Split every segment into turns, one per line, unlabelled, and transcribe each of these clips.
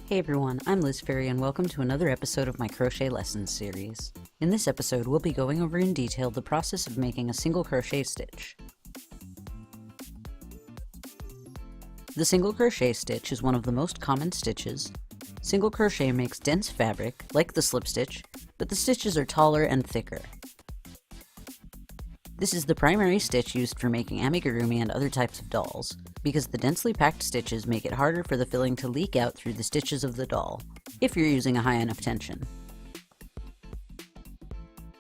Hey everyone, I'm Liz Ferry and welcome to another episode of my Crochet Lessons series. In this episode, we'll be going over in detail the process of making a single crochet stitch. The single crochet stitch is one of the most common stitches. Single crochet makes dense fabric, like the slip stitch, but the stitches are taller and thicker. This is the primary stitch used for making amigurumi and other types of dolls, because the densely packed stitches make it harder for the filling to leak out through the stitches of the doll, if you're using a high enough tension.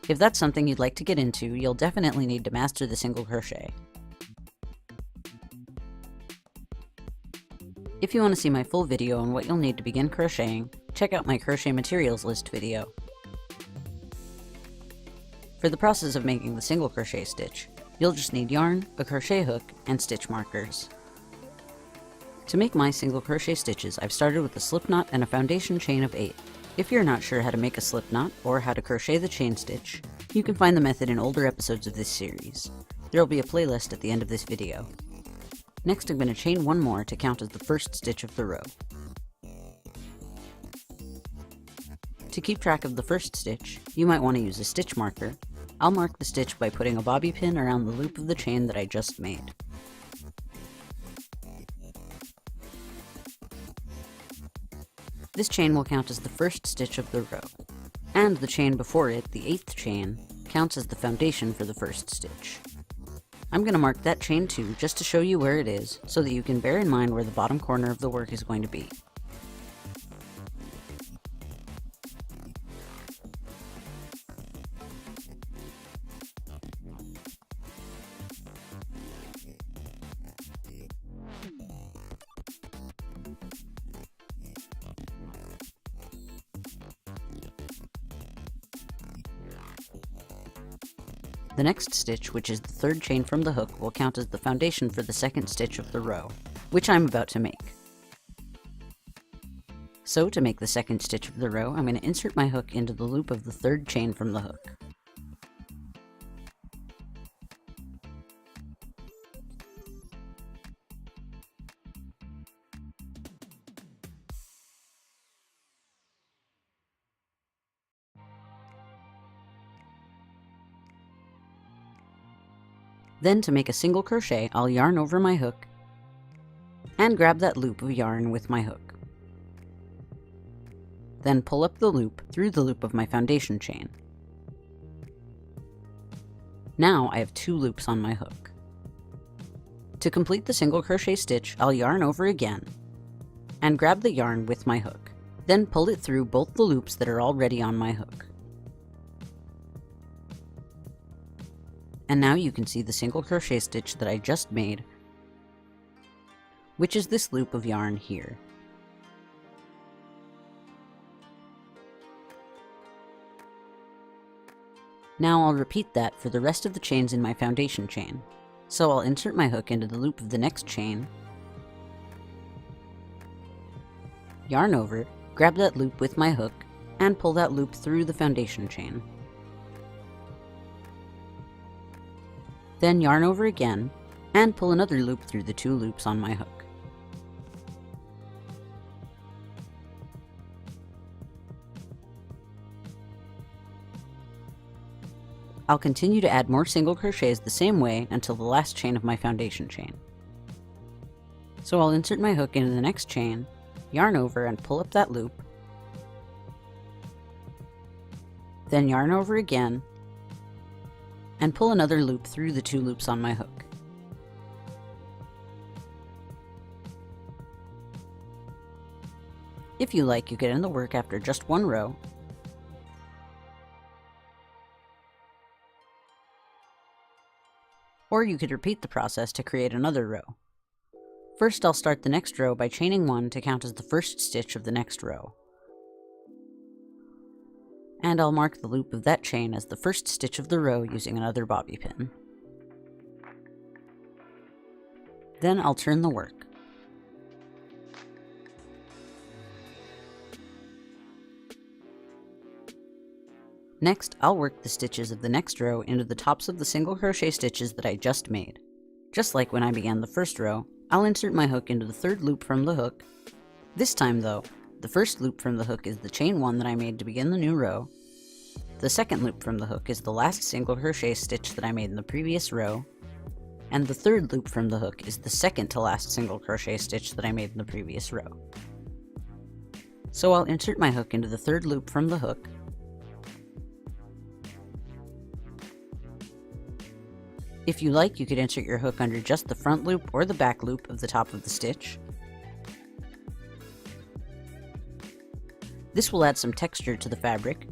If that's something you'd like to get into, you'll definitely need to master the single crochet. If you want to see my full video on what you'll need to begin crocheting, check out my crochet materials list video. For the process of making the single crochet stitch, you'll just need yarn, a crochet hook, and stitch markers. To make my single crochet stitches, I've started with a slip knot and a foundation chain of 8. If you're not sure how to make a slip knot, or how to crochet the chain stitch, you can find the method in older episodes of this series. There will be a playlist at the end of this video. Next, I'm going to chain one more to count as the first stitch of the row. To keep track of the first stitch, you might want to use a stitch marker. I'll mark the stitch by putting a bobby pin around the loop of the chain that I just made. This chain will count as the first stitch of the row, and the chain before it, the 8th chain, counts as the foundation for the first stitch. I'm going to mark that chain too, just to show you where it is, so that you can bear in mind where the bottom corner of the work is going to be. The next stitch, which is the 3rd chain from the hook, will count as the foundation for the second stitch of the row, which I'm about to make. So to make the second stitch of the row, I'm going to insert my hook into the loop of the 3rd chain from the hook. Then to make a single crochet, I'll yarn over my hook and grab that loop of yarn with my hook. Then pull up the loop through the loop of my foundation chain. Now I have 2 loops on my hook. To complete the single crochet stitch, I'll yarn over again and grab the yarn with my hook. Then pull it through both the loops that are already on my hook. And now you can see the single crochet stitch that I just made, which is this loop of yarn here. Now I'll repeat that for the rest of the chains in my foundation chain. So I'll insert my hook into the loop of the next chain, yarn over, grab that loop with my hook, and pull that loop through the foundation chain. Then yarn over again, and pull another loop through the 2 loops on my hook. I'll continue to add more single crochets the same way until the last chain of my foundation chain. So I'll insert my hook into the next chain, yarn over and pull up that loop, then yarn over again, and pull another loop through the 2 loops on my hook. If you like, you could end the work after just 1 row, or you could repeat the process to create another row. First, I'll start the next row by chaining 1 to count as the first stitch of the next row. And I'll mark the loop of that chain as the first stitch of the row using another bobby pin. Then I'll turn the work. Next, I'll work the stitches of the next row into the tops of the single crochet stitches that I just made. Just like when I began the first row, I'll insert my hook into the 3rd loop from the hook. This time though, The first loop from the hook is the chain 1 that I made to begin the new row. The second loop from the hook is the last single crochet stitch that I made in the previous row. And the third loop from the hook is the second to last single crochet stitch that I made in the previous row. So I'll insert my hook into the third loop from the hook. If you like, you could insert your hook under just the front loop or the back loop of the top of the stitch. This will add some texture to the fabric.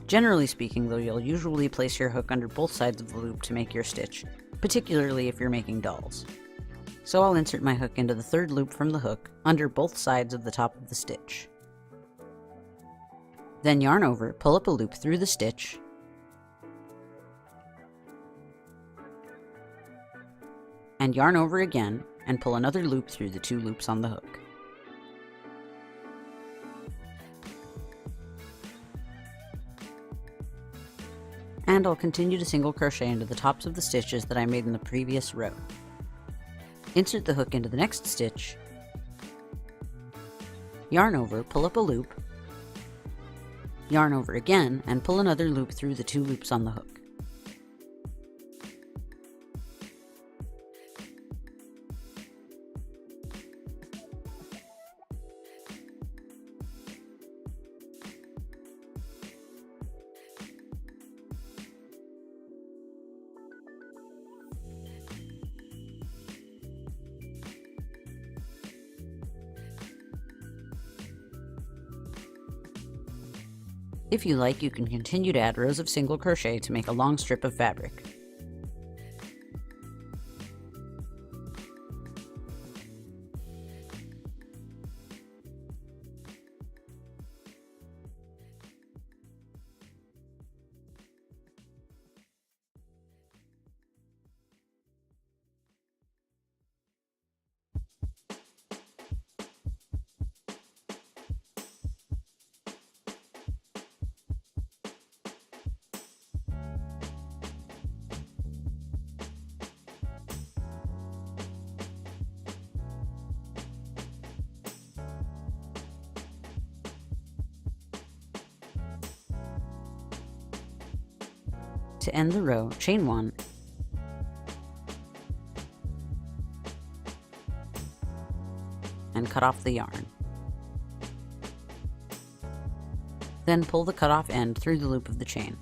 Generally speaking though, you'll usually place your hook under both sides of the loop to make your stitch, particularly if you're making dolls. So I'll insert my hook into the third loop from the hook, under both sides of the top of the stitch. Then yarn over, pull up a loop through the stitch, and yarn over again, and pull another loop through the 2 loops on the hook. And I'll continue to single crochet into the tops of the stitches that I made in the previous row. Insert the hook into the next stitch, yarn over, pull up a loop, yarn over again, and pull another loop through the 2 loops on the hook. If you like, you can continue to add rows of single crochet to make a long strip of fabric. To end the row, chain 1, and cut off the yarn. Then pull the cut off end through the loop of the chain.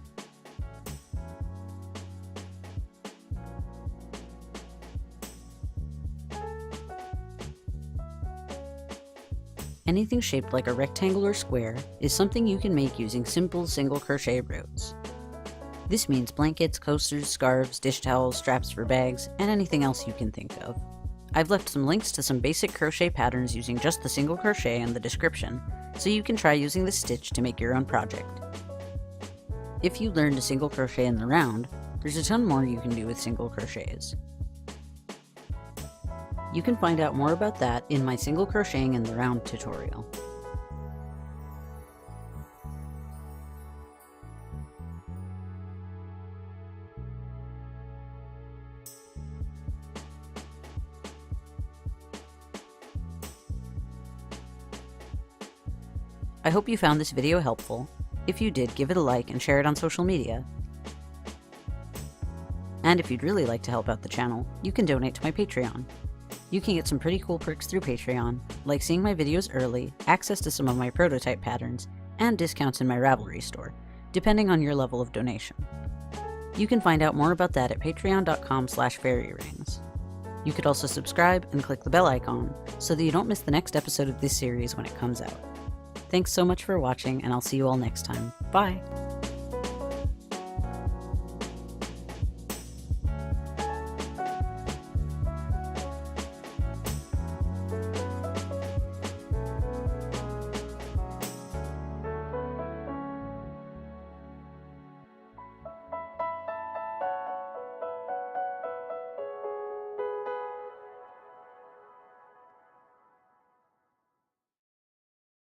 Anything shaped like a rectangle or square is something you can make using simple single crochet rows. This means blankets, coasters, scarves, dish towels, straps for bags, and anything else you can think of. I've left some links to some basic crochet patterns using just the single crochet in the description, so you can try using this stitch to make your own project. If you learn to single crochet in the round, there's a ton more you can do with single crochets. You can find out more about that in my single crocheting in the round tutorial. I hope you found this video helpful. If you did, give it a like and share it on social media. And if you'd really like to help out the channel, you can donate to my Patreon. You can get some pretty cool perks through Patreon, like seeing my videos early, access to some of my prototype patterns, and discounts in my Ravelry store, depending on your level of donation. You can find out more about that at patreon.com/fairyrings. You could also subscribe and click the bell icon so that you don't miss the next episode of this series when it comes out. Thanks so much for watching, and I'll see you all next time. Bye!